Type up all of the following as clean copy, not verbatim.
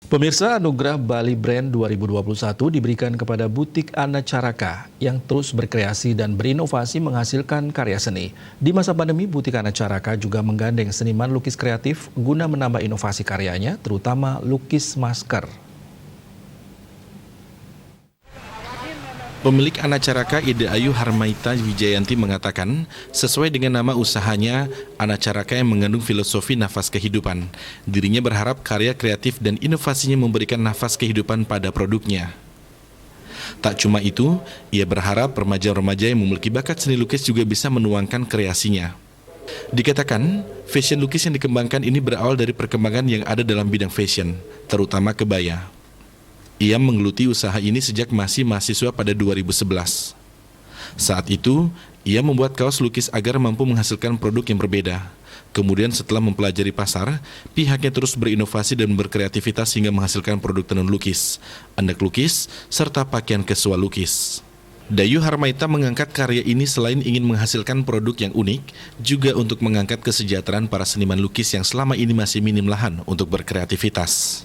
Pemirsa, Anugerah Bali Brand 2021 diberikan kepada Butik Anacaraka yang terus berkreasi dan berinovasi menghasilkan karya seni. Di masa pandemi, Butik Anacaraka juga menggandeng seniman lukis kreatif guna menambah inovasi karyanya, terutama lukis masker. Pemilik Anacaraka Ida Ayu Harmaita Wijayanti mengatakan, sesuai dengan nama usahanya, Anacaraka yang mengandung filosofi nafas kehidupan. Dirinya berharap karya kreatif dan inovasinya memberikan nafas kehidupan pada produknya. Tak cuma itu, ia berharap remaja-remaja yang memiliki bakat seni lukis juga bisa menuangkan kreasinya. Dikatakan, fashion lukis yang dikembangkan ini berawal dari perkembangan yang ada dalam bidang fashion, terutama kebaya. Ia menggeluti usaha ini sejak masih mahasiswa pada 2011. Saat itu, ia membuat kaos lukis agar mampu menghasilkan produk yang berbeda. Kemudian setelah mempelajari pasar, pihaknya terus berinovasi dan berkreativitas hingga menghasilkan produk tenun lukis, andek lukis, serta pakaian casual lukis. Dayu Harmaita mengangkat karya ini selain ingin menghasilkan produk yang unik, juga untuk mengangkat kesejahteraan para seniman lukis yang selama ini masih minim lahan untuk berkreativitas.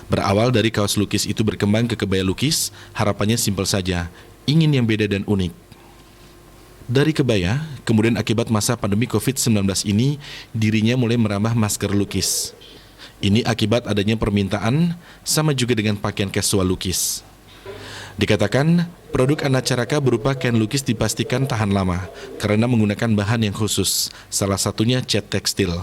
Berawal dari kaos lukis itu berkembang ke kebaya lukis, harapannya simpel saja, ingin yang beda dan unik. Dari kebaya, kemudian akibat masa pandemi COVID-19 ini, dirinya mulai merambah masker lukis. Ini akibat adanya permintaan, sama juga dengan pakaian casual lukis. Dikatakan, produk Anacaraka berupa kain lukis dipastikan tahan lama, karena menggunakan bahan yang khusus, salah satunya cat tekstil.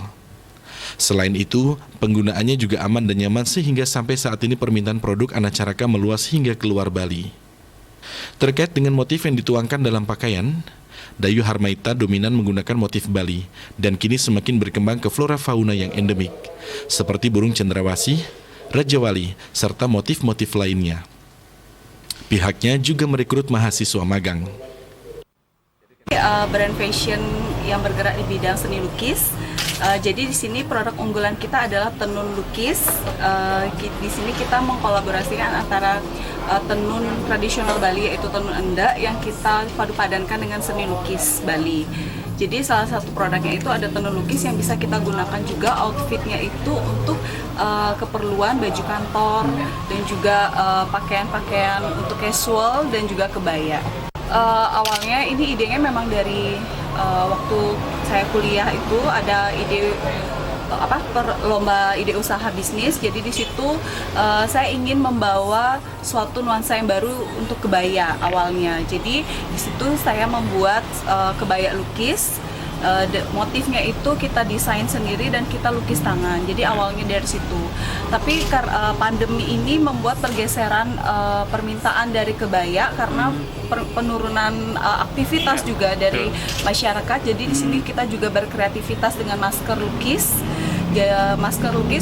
Selain itu, penggunaannya juga aman dan nyaman sehingga sampai saat ini permintaan produk Anacaraka meluas hingga keluar Bali. Terkait dengan motif yang dituangkan dalam pakaian, Dayu Harmaita dominan menggunakan motif Bali dan kini semakin berkembang ke flora fauna yang endemik, seperti burung cendrawasih, raja wali, serta motif-motif lainnya. Pihaknya juga merekrut mahasiswa magang. Brand fashion yang bergerak di bidang seni lukis. Jadi di sini produk unggulan kita adalah tenun lukis. Di sini kita mengkolaborasikan antara tenun tradisional Bali yaitu tenun endak yang kita padu-padankan dengan seni lukis Bali. Jadi salah satu produknya itu ada tenun lukis yang bisa kita gunakan juga outfitnya itu untuk keperluan baju kantor dan juga pakaian-pakaian untuk casual dan juga kebaya. Awalnya ini idenya memang dari waktu saya kuliah itu ada ide lomba ide usaha bisnis. Jadi di situ saya ingin membawa suatu nuansa yang baru untuk kebaya awalnya. Jadi di situ saya membuat kebaya lukis. Motifnya itu kita desain sendiri dan kita lukis tangan. Jadi awalnya dari situ. Tapi pandemi ini membuat pergeseran permintaan dari kebaya karena penurunan aktivitas juga dari masyarakat. Jadi di sini kita juga berkreativitas dengan masker lukis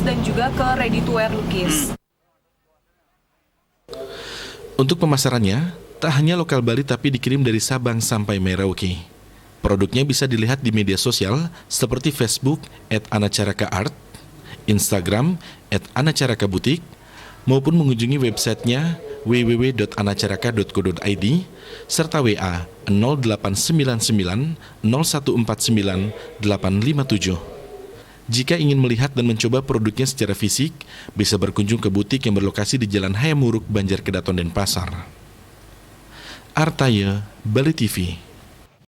dan juga ke ready to wear lukis. Untuk pemasarannya, tak hanya lokal Bali tapi dikirim dari Sabang sampai Merauke. Produknya bisa dilihat di media sosial seperti Facebook @anacarakaart, Instagram @anacarakabutik, maupun mengunjungi websitenya www.anacaraka.co.id serta WA 0899 0149 857. Jika ingin melihat dan mencoba produknya secara fisik, bisa berkunjung ke butik yang berlokasi di Jalan Hayam Wuruk, Banjarkedaton, Denpasar. Artaya, Bali TV.